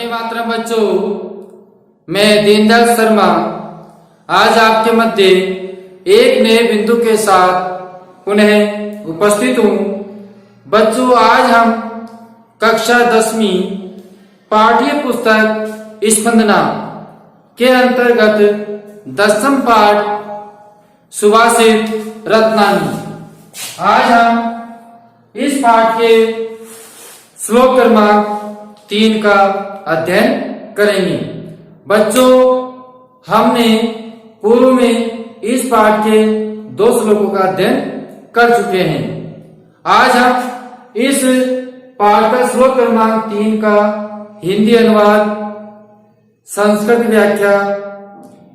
वंदे मातरम बच्चों, मैं दीनदयाल शर्मा आज आपके मध्य एक नए बिंदु के साथ पुनः उपस्थित हूँ। बच्चों, आज हम कक्षा 10वीं पाठ्य पुस्तक स्पंदना के अंतर्गत 10म पाठ सुभाषित रत्नानी, आज हम इस पाठ के श्लोक क्रमांक 3 का अध्ययन करेंगे। बच्चों, हमने पूर्व में इस पाठ के 2 श्लोकों का अध्ययन कर चुके हैं। आज हम इस पाठ का श्लोक क्रमांक 3 का हिंदी अनुवाद, संस्कृत व्याख्या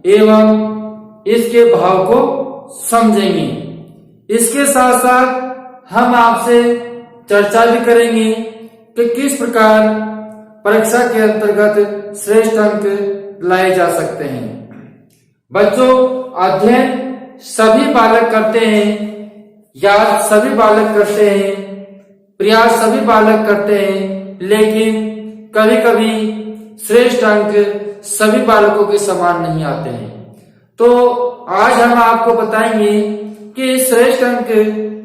एवं इसके भाव को समझेंगे। इसके साथ साथ हम आपसे चर्चा भी करेंगे कि किस प्रकार परीक्षा के अंतर्गत श्रेष्ठ अंक लाए जा सकते हैं। बच्चों, अध्ययन सभी बालक करते हैं, याद सभी बालक करते हैं, प्रयास सभी बालक करते हैं, लेकिन कभी कभी श्रेष्ठ अंक सभी बालकों के समान नहीं आते हैं। तो आज हम आपको बताएंगे कि श्रेष्ठ अंक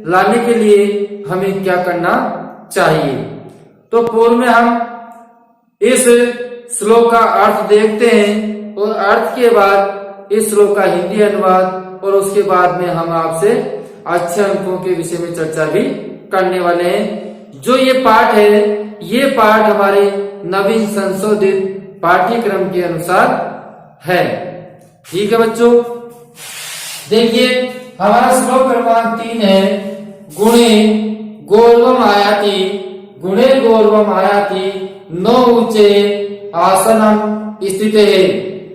लाने के लिए हमें क्या करना चाहिए। तो पूर्व में हम इस श्लोक का अर्थ देखते हैं और अर्थ के बाद इस श्लोक का हिंदी अनुवाद और उसके बाद में हम आपसे अच्छे अंकों के विषय में चर्चा भी करने वाले हैं। जो ये पाठ है, ये पाठ हमारे नवीन संशोधित पाठ्यक्रम के अनुसार है। ठीक है बच्चों, देखिए हमारा श्लोक क्रमांक 3 है, गुणे गौरवम आयाति, गुणे गौरवम आयाति नो ऊंचे आसनम स्थिते,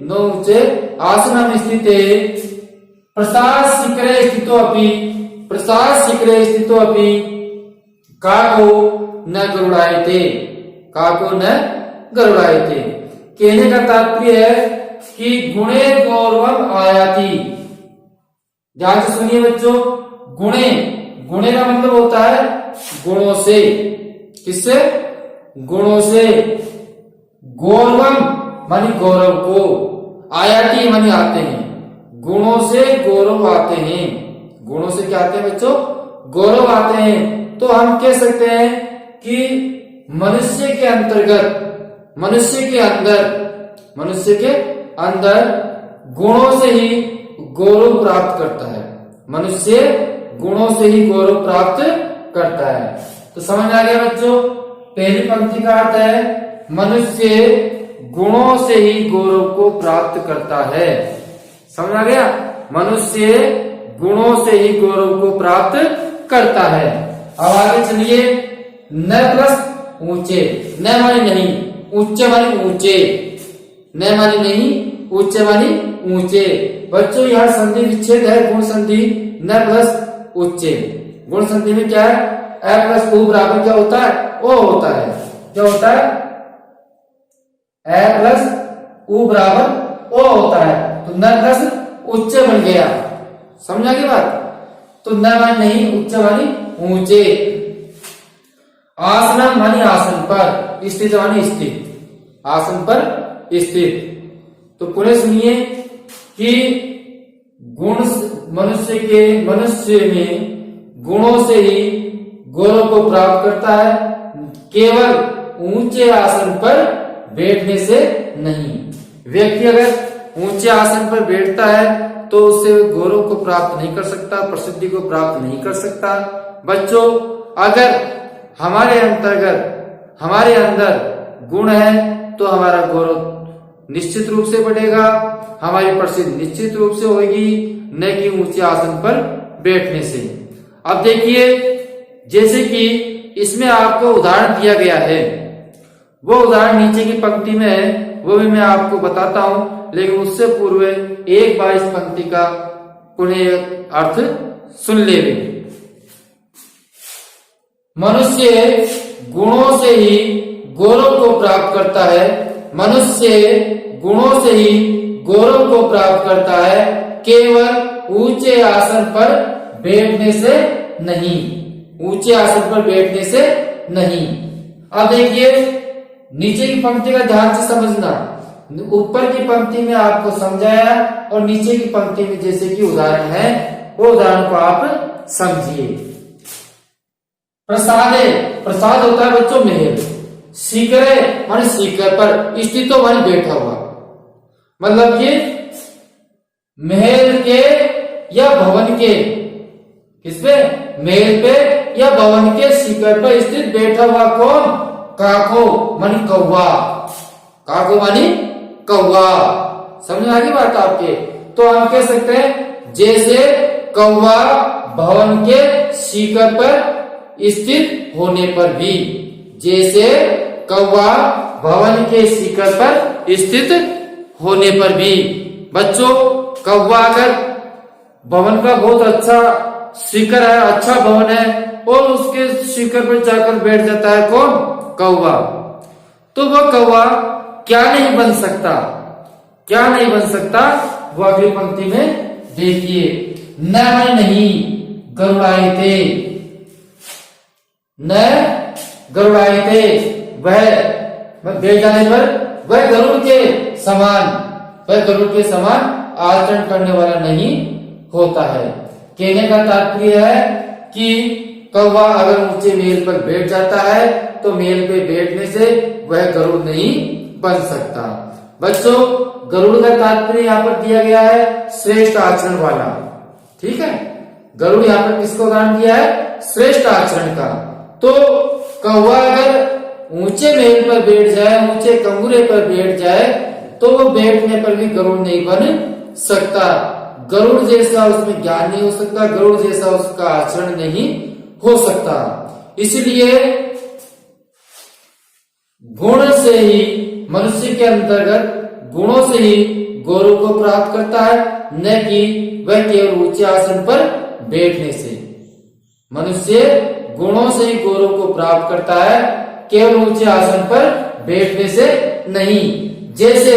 नो ऊंचे आसनम स्थिते, प्रसाद शिखरे स्थितो अपि, प्रसाद शिखरे स्थितो अपि काको न गरुड़ायते, काको न गरुड़ायते। कहने का तात्पर्य है कि गुणे गौरवम आयाति। ध्यान से सुनिए बच्चों, गुणे, गुणे का मतलब होता है गुणों से। किससे? गुणों से। गौरवम मानी गौरव को, आयाति मानी आते हैं। गुणों से गौरव आते हैं। गुणों से क्या आते हैं बच्चों? गौरव आते हैं। तो हम कह सकते हैं कि मनुष्य के अंतर्गत, मनुष्य के अंदर, मनुष्य के अंदर गुणों से ही गौरव प्राप्त करता है। मनुष्य गुणों से ही गौरव प्राप्त करता है। तो समझ आ गया बच्चों? पहली पंक्ति का अर्थ है मनुष्य गुणों से ही गौरव को प्राप्त करता है। समझ आ गया? मनुष्य गुणों से ही गौरव को प्राप्त करता है। अब आगे चलिए, न प्लस ऊंचे, न मानी नहीं, ऊंचे मानी ऊंचे, न मानी नहीं, ऊंचे मानी ऊंचे। बच्चों, यह संधि विच्छेद है, गुण संधि न प्लस उच्चे। गुण संधि में क्या है? ए प्लस ऊ बराबर क्या होता है? ओ होता है। क्या होता है? ए प्लस ऊ बराबर ओ होता है। तो न प्लस उच्चे बन गया। समझा की बात? तो न मानी नहीं, उच्च मानी ऊंचे। आसनम मानी आसन पर, स्थित मानी स्थित, आसन पर स्थित। तो पुनः सुनिए कि गुण मनुष्य में गुणों से ही गौरव को प्राप्त करता है, केवल ऊंचे आसन पर बैठने से नहीं। व्यक्ति अगर ऊंचे आसन पर बैठता है तो उससे गौरव को प्राप्त नहीं कर सकता, प्रसिद्धि को प्राप्त नहीं कर सकता। बच्चों, अगर हमारे अंतर्गत, हमारे अंदर गुण है तो हमारा गौरव निश्चित रूप से बढ़ेगा, हमारी प्रसिद्धि निश्चित रूप से होगी, न कि ऊंचे आसन पर बैठने से। अब देखिए, जैसे कि इसमें आपको उदाहरण दिया गया है, वो उदाहरण नीचे की पंक्ति में है, वो भी मैं आपको बताता हूं, लेकिन उससे पूर्व एक बार इस पंक्ति का पुनः अर्थ सुन ले। मनुष्य गुणों से ही गौरव को प्राप्त करता है, मनुष्य गुणों से ही गौरव को प्राप्त करता है, केवल ऊंचे आसन पर बैठने से नहीं, ऊंचे आसन पर बैठने से नहीं। अब देखिए, नीचे की पंक्ति का ध्यान से समझना। ऊपर की पंक्ति में आपको समझाया और नीचे की पंक्ति में जैसे कि उदाहरण है वो उदाहरण को आप समझिए। प्रसादे, प्रसाद होता है बच्चों महल। सीकरे माने सीकर पर, स्थित माने बैठा हुआ, मतलब कि महल के या भवन के, किसपे, महल पे या भवन के शिखर पर स्थित बैठा हुआ कौन, काको मानी कौवा, काको मानी कौवा। समझ आ गई बात आपके। तो हम कह सकते हैं जैसे कौवा भवन के शिखर पर स्थित होने पर भी, जैसे कौवा भवन के शिखर पर स्थित होने पर भी। बच्चों कौवा अगर भवन का बहुत अच्छा शिखर है, अच्छा भवन है और उसके शिखर पर जाकर बैठ जाता है कौन, कौवा, तो वह कौवा क्या नहीं बन सकता, क्या नहीं बन सकता, वो अगली पंक्ति में देखिए। न नहीं गरुड़ायते, न गरुड़ायते, वह बैठ जाने पर वह गरुड़ के समान, वह गरुड़ के समान आचरण करने वाला नहीं होता है। कहने का तात्पर्य है कि कौवा अगर ऊंचे मेल पर बैठ जाता है तो मेल पे बैठने से वह गरुड़ नहीं बन सकता। बच्चों गरुड़ का तात्पर्य यहाँ पर दिया गया है श्रेष्ठ आचरण वाला, ठीक है। गरुड़ यहाँ पर किसको उदाहरण दिया है, श्रेष्ठ आचरण का। तो कौवा अगर ऊंचे मेल पर बैठ जाए, ऊंचे कंगूरे पर बैठ जाए तो वो बैठने पर भी गरुड़ नहीं बन सकता। गरुड़ जैसा उसमें ज्ञान नहीं हो सकता, गरुड़ जैसा उसका आचरण नहीं हो सकता। इसलिए गुण से ही मनुष्य के अंतर्गत गुणों से ही गौरव को प्राप्त करता है, न कि वह केवल ऊंचे आसन पर बैठने से। मनुष्य गुणों से ही गौरव को प्राप्त करता है, केवल ऊंचे आसन पर बैठने से नहीं। जैसे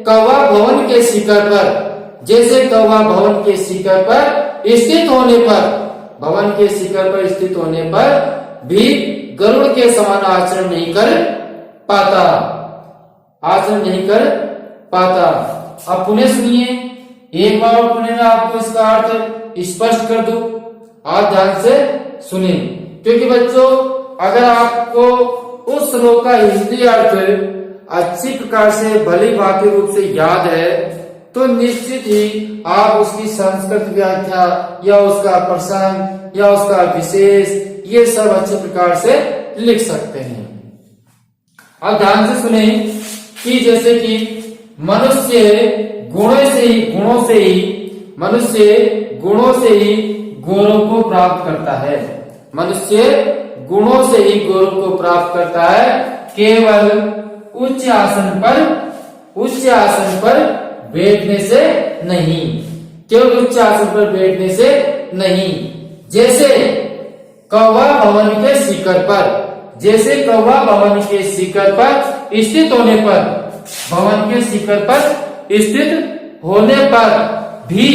कौवा भवन के शिखर पर, जैसे कौवा भवन के शिखर पर स्थित होने पर, भवन के शिखर पर स्थित होने पर भी गरुड़ के समान आचरण नहीं कर पाता, आचरण नहीं कर पाता। अब पुनः सुनिए, एक बार पुनः मैं आपको इसका अर्थ स्पष्ट कर दूं, आप ध्यान से सुनिए, क्योंकि बच्चों अगर आपको उस श्लोक का हिंदी अर्थ अच्छी प्रकार से भली भांति रूप से याद है तो निश्चित ही आप उसकी संस्कृत व्याख्या या उसका प्रसंग या उसका विशेष ये सब अच्छे प्रकार से लिख सकते हैं। अब ध्यान से सुने कि जैसे कि मनुष्य मनुष्य गुणों से ही गौरव को प्राप्त करता है, मनुष्य गुणों से ही गौरव को प्राप्त करता है, केवल उच्च आसन पर बैठने से नहीं, केवल उच्च आसन पर बैठने से नहीं। जैसे कौवा भवन के शिखर पर, जैसे कौवा भवन के शिखर पर स्थित होने पर, भवन के शिखर पर स्थित होने पर भी,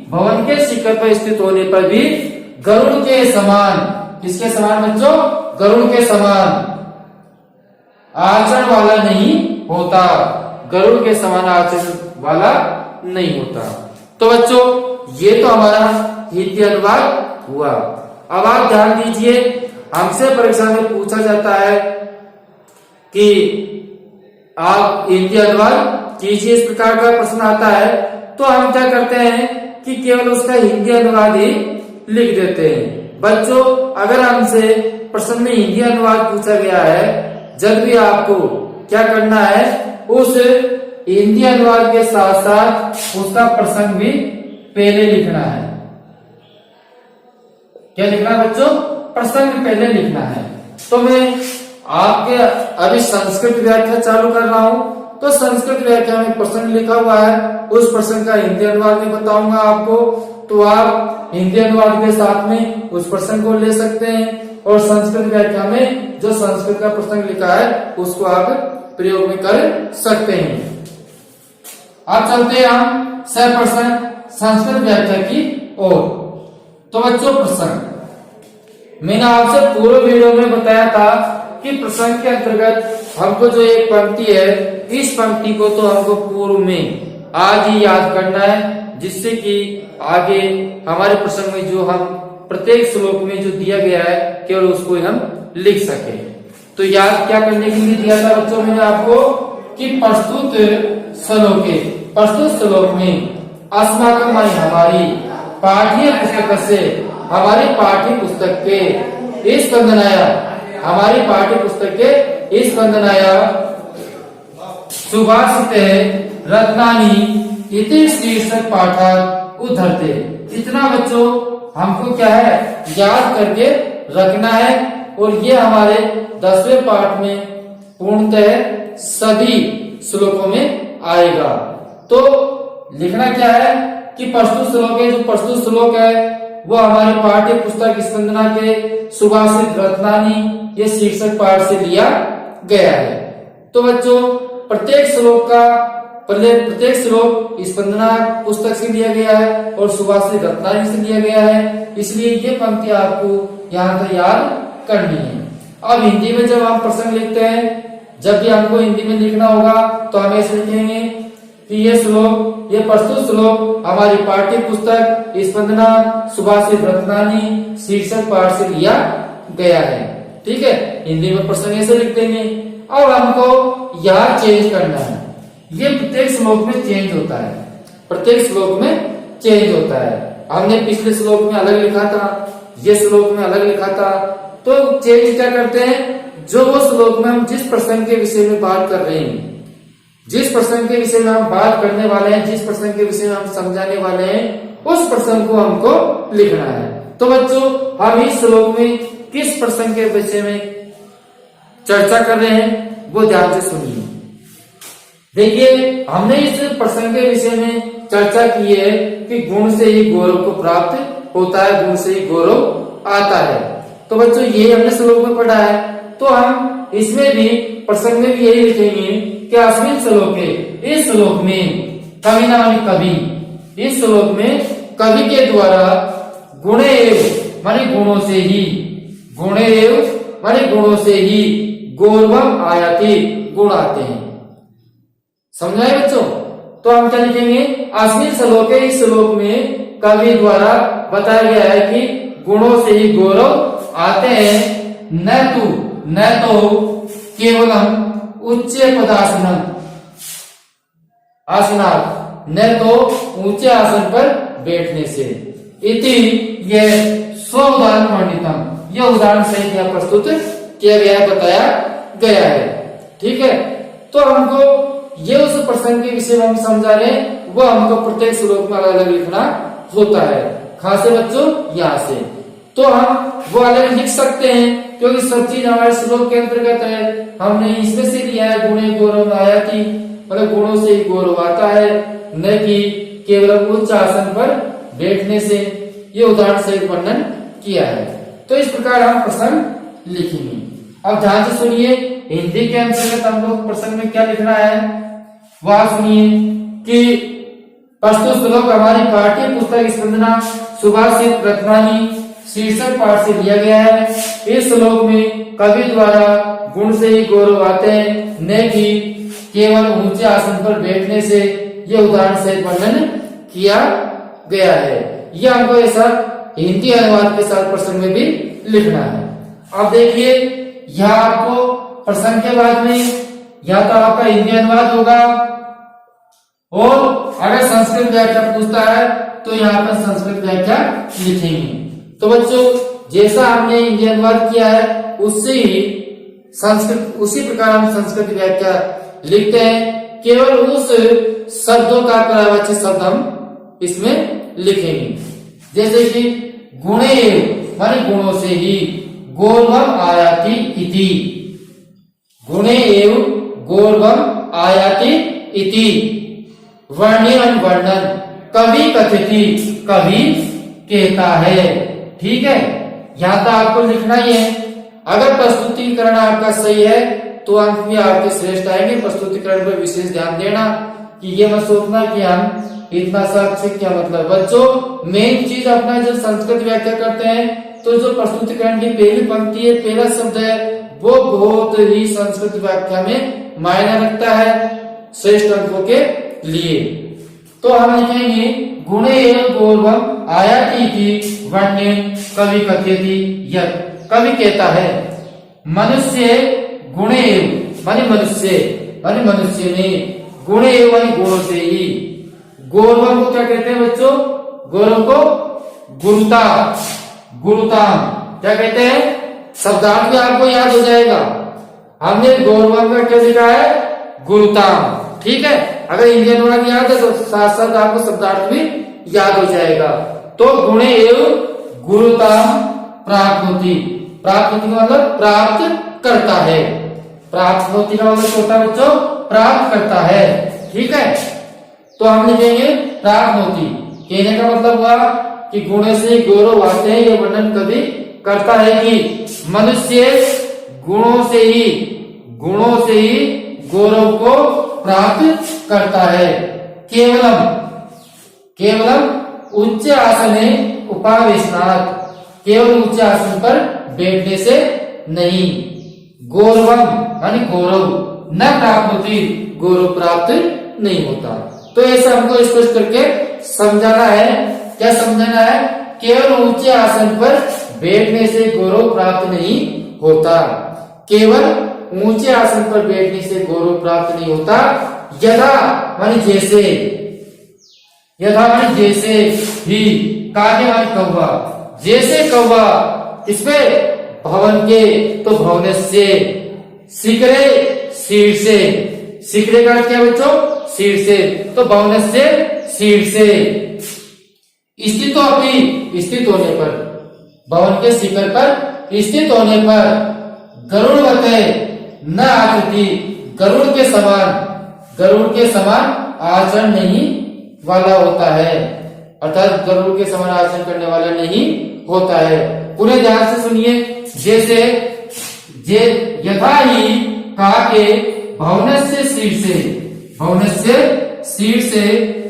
भवन के शिखर पर स्थित होने पर भी गरुड़ के समान, किसके समान बच्चों, गरुड़ के समान आचरण वाला नहीं होता, गरुड़ के समान आचरण वाला नहीं होता। तो बच्चों ये तो हमारा हिंदी अनुवाद हुआ। अब आप ध्यान दीजिए, हमसे परीक्षा में पूछा जाता है कि आप हिंदी अनुवाद कीजिए, इस प्रकार का प्रश्न आता है तो हम क्या करते हैं कि केवल उसका हिंदी अनुवाद ही लिख देते हैं। बच्चों अगर हमसे प्रश्न में हिंदी अनुवाद पूछा गया है, जब भी आपको क्या करना है, उस हिंदी अनुवाद के साथ साथ उसका प्रसंग भी पहले लिखना है। क्या लिखना है बच्चों, प्रसंग पहले लिखना है। तो मैं आपके अभी संस्कृत व्याख्या चालू कर रहा हूं, तो संस्कृत व्याख्या में प्रसंग लिखा हुआ है, उस प्रसंग का हिंदी अनुवाद में बताऊंगा आपको, तो आप हिंदी अनुवाद के साथ में उस प्रसंग को ले सकते हैं और संस्कृत व्याख्या में जो संस्कृत का प्रसंग लिखा है उसको आप प्रयोग में कर सकते हैं। आप चलते हैं हम सह प्रसंग संस्कृत व्याख्या की ओर। तो बच्चों प्रसंग मैंने आपसे पूर्व वीडियो में बताया था कि प्रसंग के अंतर्गत हमको जो एक पंक्ति है, इस पंक्ति को तो हमको पूर्व में आज ही याद करना है, जिससे कि आगे हमारे प्रसंग में जो हम प्रत्येक श्लोक में जो दिया गया है केवल उसको ही हम लिख सके। तो याद क्या करने के लिए दिया था बच्चों मैंने आपको कि प्रस्तुत श्लोक में अस्माकं हमारी पाठ्य पुस्तक से, हमारी पाठ्य पुस्तक के स्पंदनाया, हमारी पाठ्य पुस्तक के स्पंदनाया सुभाषित रत्नानि इति शीर्षक पाठात् उद्धरते। इतना बच्चों हमको क्या है याद करके रखना है, और ये हमारे 10वें पाठ में पूर्णतः सभी श्लोकों में आएगा। तो लिखना क्या है कि प्रस्तुत श्लोक है, जो प्रस्तुत श्लोक है वो हमारे पाठ्य पुस्तक स्पंदना के सुभाषित रत्नानि ये शीर्षक पाठ से लिया गया है। तो बच्चों प्रत्येक श्लोक स्पंदना पुस्तक से लिया गया है और सुभाषित रत्नानि से लिया गया है, इसलिए ये पंक्ति आपको यहाँ पर याद करनी है। अब हिंदी में जब हम प्रसंग लिखते हैं, जब भी हमको हिंदी में लिखना होगा तो हम ऐसे लिखेंगे कि ये प्रस्तुत श्लोक हमारी पाठ्य पुस्तक स्पंदना सुभाषित रत्नानि शीर्षक पाठ से लिया गया है। ठीक है, हिंदी में प्रसंग ऐसे लिख देंगे। अब हमको यहाँ चेंज करना है, ये प्रत्येक श्लोक में चेंज होता है, प्रत्येक श्लोक में चेंज होता है। हमने पिछले श्लोक में अलग लिखा था, ये श्लोक में अलग लिखा था, तो चेंज क्या करते हैं, जो वो श्लोक में हम जिस प्रसंग के विषय में बात कर रहे हैं, जिस प्रसंग के विषय में हम बात करने वाले हैं, जिस प्रसंग के विषय में हम समझाने वाले हैं, उस प्रसंग को हमको लिखना है। तो बच्चों हम इस श्लोक में किस प्रसंग के विषय में चर्चा कर रहे हैं वो ध्यान से सुनिए। देखिए हमने इस प्रसंग के विषय में चर्चा की है कि गुण से ही गौरव को प्राप्त होता है, गुण से ही गौरव आता है। तो बच्चों ये हमने श्लोक में पढ़ा है, तो हम इसमें भी प्रसंग में भी यही लिखेंगे कि अस्मिन् श्लोके, इस श्लोक में कवि नाम कवि, इस श्लोक में कवि के द्वारा गुणे एव माने गुणों से ही, गुणे एव माने गुणों से ही गौरवम आयाति गुण आते हैं। समझाए बच्चों? तो हम क्या लिखेंगे, अस्मिन् श्लोके, इस श्लोक में कवि द्वारा बताया गया है कि गुणों से ही गौरव आते हैं, न तो केवलम उच्च पदासन आसनात्, न तो ऊंचे आसन पर बैठने से, इति ये स्वउदाहरण वर्णितम, यह उदाहरण सहित यह प्रस्तुत किया गया है, बताया गया है। ठीक है, तो हमको ये उस प्रसंग के विषय में हम समझा रहे हैं, वो हमको प्रत्येक श्लोक में अलग अलग लिखना होता है। खासे बच्चों यहाँ से तो हम वो अलग लिख सकते हैं, क्योंकि सब चीज हमारे श्लोक के अंतर्गत है। हमने इसमें से लिया है गुणे गौरव आयाति, मतलब गुणों से ही गौरव आता है, न कि केवल उच्च आसन पर बैठने से। ये उदाहरण सहित वर्णन किया है। तो इस प्रकार हम प्रसंग लिखेंगे। अब ध्यान से सुनिए, हिंदी के अंतर्गत हम लोग प्रसंग में क्या लिखना है वह सुनिए कि प्रस्तुत श्लोक हमारी पाठ्य पुस्तक स्पंदना सुभाषित रत्नानि शीर्षक पाठ से लिया गया है। इस श्लोक में कवि द्वारा गुण से ही गौरव आते हैं, न कि केवल ऊंचे आसन पर बैठने से। यह उदाहरण सहित वर्णन किया गया है। यह हमको ऐसा हिंदी अनुवाद के साथ प्रसंग में भी लिखना है। अब देखिए यहाँ आपको प्रसंग के बाद में या तो आपका हिंदी अनुवाद होगा, और अगर संस्कृत व्याख्या पूछता है तो यहाँ पर संस्कृत व्याख्या लिखेंगे। तो बच्चों जैसा हमने हिंदी अनुवाद किया है उससे ही संस्कृत, उसी प्रकार हम संस्कृत व्याख्या लिखते हैं। केवल उस शब्दों का पर्यायवाची शब्द हम इसमें लिखेंगे। जैसे कि गुणे माने गुणों से ही, गौरवम आयाति इति, गुणे एव गौरवम आयाति इति, वर्ण्यन वर्णन, कवि कथति, कवि कहता है। ठीक है, यहाँ तो आपको लिखना ही है। अगर प्रस्तुतिकरण आपका सही है तो अंक भी आपके श्रेष्ठ आएंगे। प्रस्तुतिकरण पर विशेष ध्यान देना कि ये मत सोचना कि हम इतना सब से क्या मतलब। बच्चों मेन चीज अपना जो संस्कृत व्याख्या करते हैं तो जो प्रस्तुतिकरण की पहली पंक्ति है, पहला शब्द है वो बहुत ही संस्कृत व्याख्या में मायने रखता है श्रेष्ठ अंकों के लिए। तो हम लिखेंगे गुणे एवं गौरवम आयाति की वन्य कवि कथयति यत्। कवि कहता है मनुष्य गुणे एवं माने मनुष्य ने गुणे एवं गुणों से ही, गौरवम को क्या कहते हैं बच्चों? गौरव को गुरुताम क्या कहते हैं? शब्दार्थ भी आपको याद हो जाएगा। हमने गौरवम का क्या लिखा है? गुरुताम। ठीक है, अगर हिंदी अनुवाद याद है तो साथ साथ आपको शब्दार्थ भी याद हो जाएगा। तो गुणे एवं गुरुताम प्राप्नोति। प्राप्नोति का मतलब प्राप्त करता है। प्राप्नोति का मतलब छोटा बच्चों प्राप्त करता है। ठीक है, तो हम लिखेंगे प्राप्नोति। कहने का मतलब हुआ कि गुण से गौरव आते हैं। ये वर्णन कवि करता है कि मनुष्य गुणों से ही गौरव को प्राप्त करता है। केवलम उच्च आसने उपावेशनात्, केवल उच्च आसन पर बैठने से नहीं। गौरवम माने गौरव न प्राप्त होती, गौरव प्राप्त नहीं होता। तो ऐसा हमको स्पष्ट करके समझाना है। क्या समझाना है? केवल ऊंचे आसन पर बैठने से गौरव प्राप्त नहीं होता। केवल ऊंचे आसन पर बैठने से गौरव प्राप्त नहीं होता। यथा माने जैसे, यथा माने जैसे ही, काके माने कौवा, जैसे कौवा किसपे? भवन के, तो भवनस्य, शिखरे शीर्षे, शिखरे का क्या बच्चों? शीर्षे, तो भवनस्य शीर्षे, स्थित होने पर, भवन के शिखर पर स्थित होने पर, गरुड़वते न आकृति, गरुड़ के समान आचरण नहीं वाला होता है, अर्थात गरुड़ के समान आचरण करने वाला नहीं होता है। पूरे ध्यान से सुनिए। जैसे यथा ही काके भवनस्य शीर्षे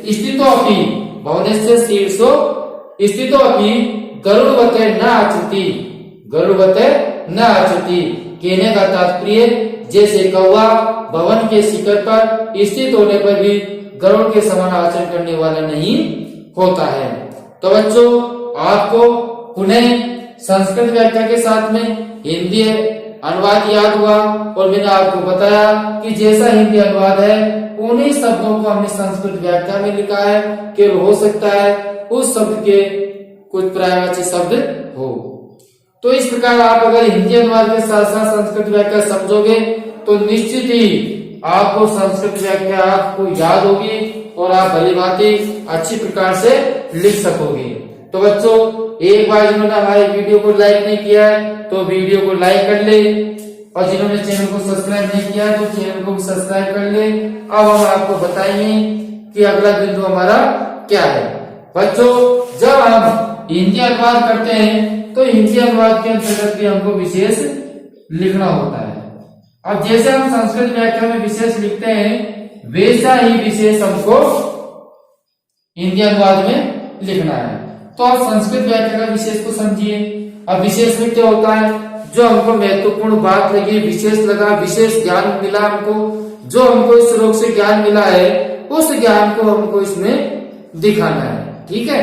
स्थितोऽपि, भवनस्य शीर्षो स्थितोऽपि गरुड़वते न आचरति। कहने का तात्पर्य जैसे कौवा भवन के शिखर पर स्थित होने पर भी गरुड़ के समान आचरण करने वाला नहीं होता है। तो बच्चों आपको पुनः संस्कृत व्याख्या के साथ में हिंदी अनुवाद याद हुआ और मैंने आपको बताया कि जैसा हिंदी अनुवाद है उन्हीं शब्दों को हमने संस्कृत व्याख्या में लिखा है। केवल हो सकता है उस शब्द के कुछ पर्यायवाची शब्द हो। तो इस प्रकार आप अगर हिंदी अनुवाद के साथ साथ संस्कृत व्याख्या समझोगे तो निश्चित ही आपको संस्कृत व्याख्या आपको याद होगी और आप भली भांति अच्छी प्रकार से लिख सकोगे। तो बच्चों एक बार जिन्होंने हमारे वीडियो को लाइक नहीं किया है तो वीडियो को लाइक कर ले, और जिन्होंने चैनल को सब्सक्राइब नहीं किया है तो चैनल को भी सब्सक्राइब कर ले। अब हम आपको बताएंगे कि अगला बिंदु हमारा क्या है। बच्चों जब हम हिंदी अनुवाद करते हैं तो हिंदी अनुवाद के अंतर्गत भी हमको विशेष लिखना होता है। अब जैसे हम संस्कृत व्याख्या में विशेष लिखते हैं वैसा ही विशेष हमको हिंदी अनुवाद में लिखना है। तो आप संस्कृत व्याख्या का विशेष को समझिए। अब विशेष में क्या होता है? जो हमको महत्वपूर्ण बात लगी, विशेष लगा, विशेष ज्ञान मिला हमको, जो हमको इस श्लोक से ज्ञान मिला है उस ज्ञान को हमको इसमें दिखाना है। ठीक है,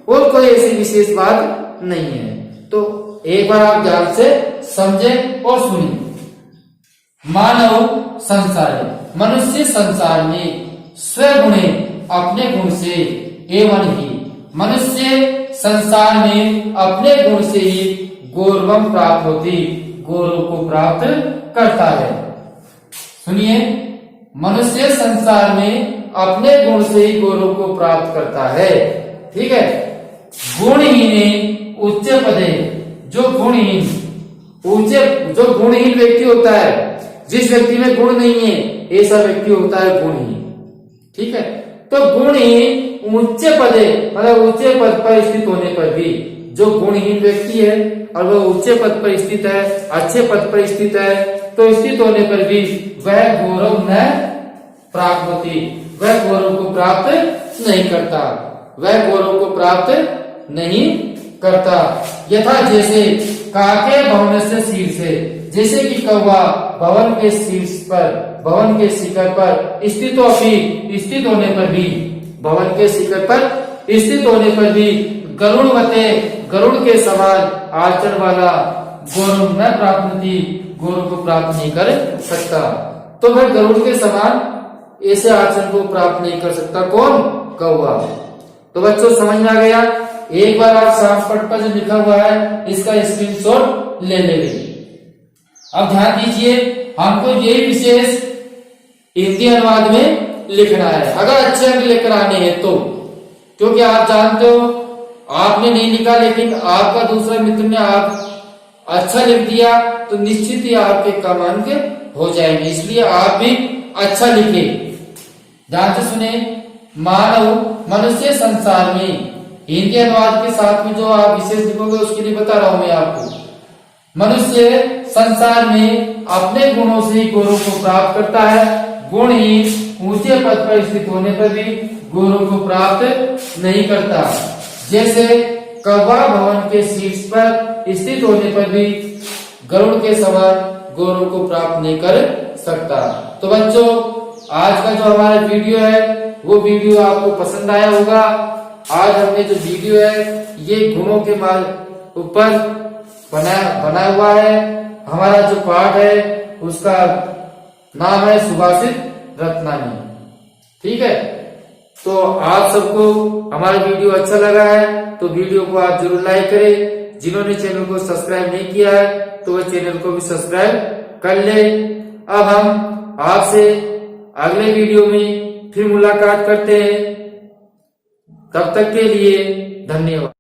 और कोई ऐसी विशेष बात नहीं है। तो एक बार आप ध्यान से समझें और सुनिए। मानव संसार, मनुष्य संसार में स्वगुणे अपने गुण से एवं ही, मनुष्य संसार में अपने गुण से ही गौरवम प्राप्त होती, गौरव को प्राप्त करता है। सुनिए, मनुष्य संसार में अपने गुण से ही गौरव को प्राप्त करता है। ठीक है, गुणहीन उच्च पदे, जो गुणहीन व्यक्ति होता है, जिस व्यक्ति में गुण नहीं है ऐसा व्यक्ति होता है गुणहीन। ठीक है, तो गुणहीन उच्च पदे मतलब ऊंचे पद पर स्थित होने पर भी, जो गुणहीन व्यक्ति है और वह ऊंचे पद पर स्थित है, अच्छे पद पर स्थित है, तो स्थित होने पर भी वह गौरव न प्राप्त होती, वह गौरव को प्राप्त नहीं करता, वह गौरव को प्राप्त नहीं करता। यथा जैसे काके भवन से शीर्षे, जैसे कि कौवा भवन के शीर्ष पर, भवन के शिखर पर स्थित होने पर भी, भवन के शिखर पर स्थित होने पर भी गरुड़ के समान आचरण वाला गौरव न प्राप्त नहीं, गौरव को प्राप्त नहीं कर सकता। तो वह गरुड़ के समान ऐसे आचरण को प्राप्त नहीं कर सकता। कौन? कौवा। तो बच्चों समझ में आ गया। एक बार आप साफ पट पर जो लिखा हुआ है इसका स्क्रीनशॉट ले लेंगे। अब ध्यान दीजिए, हमको ये विशेष हिंदी अनुवाद में लिखना है अगर अच्छे अंक लेकर आने हैं तो, क्योंकि आप जानते हो आपने नहीं लिखा लेकिन आपका दूसरा मित्र ने आप अच्छा लिख दिया तो निश्चित ही आपके कम अंक हो जाएंगे, इसलिए आप भी अच्छा लिखे। ध्यान से सुने। मानव मनुष्य संसार में, हिंदी अनुवाद के साथ में जो आप विशेष लिखोगे उसके लिए बता रहा हूं मैं आपको। मनुष्य संसार में अपने गुणों से ही गौरव को प्राप्त करता है, गुण ही ऊंचे पद पर स्थित होने पर भी गौरव को प्राप्त नहीं करता। जैसे कौवा भवन के शीर्ष पर स्थित होने पर भी गरुड़ के समान गौरव को प्राप्त नहीं कर सकता। तो बच्चों आज का जो हमारा वीडियो है वो वीडियो आपको पसंद आया होगा। आज हमने जो वीडियो है ये गुणों के ऊपर बना हुआ है। हमारा जो पाठ है उसका नाम है सुभाषित रत्नानी। ठीक है, तो आप सबको हमारा वीडियो अच्छा लगा है तो वीडियो को आप जरूर लाइक करें। जिन्होंने चैनल को सब्सक्राइब नहीं किया है तो वह चैनल को भी सब्सक्राइब कर ले। अब हम आपसे अगले वीडियो में फिर मुलाकात करते हैं। तब तक के लिए धन्यवाद।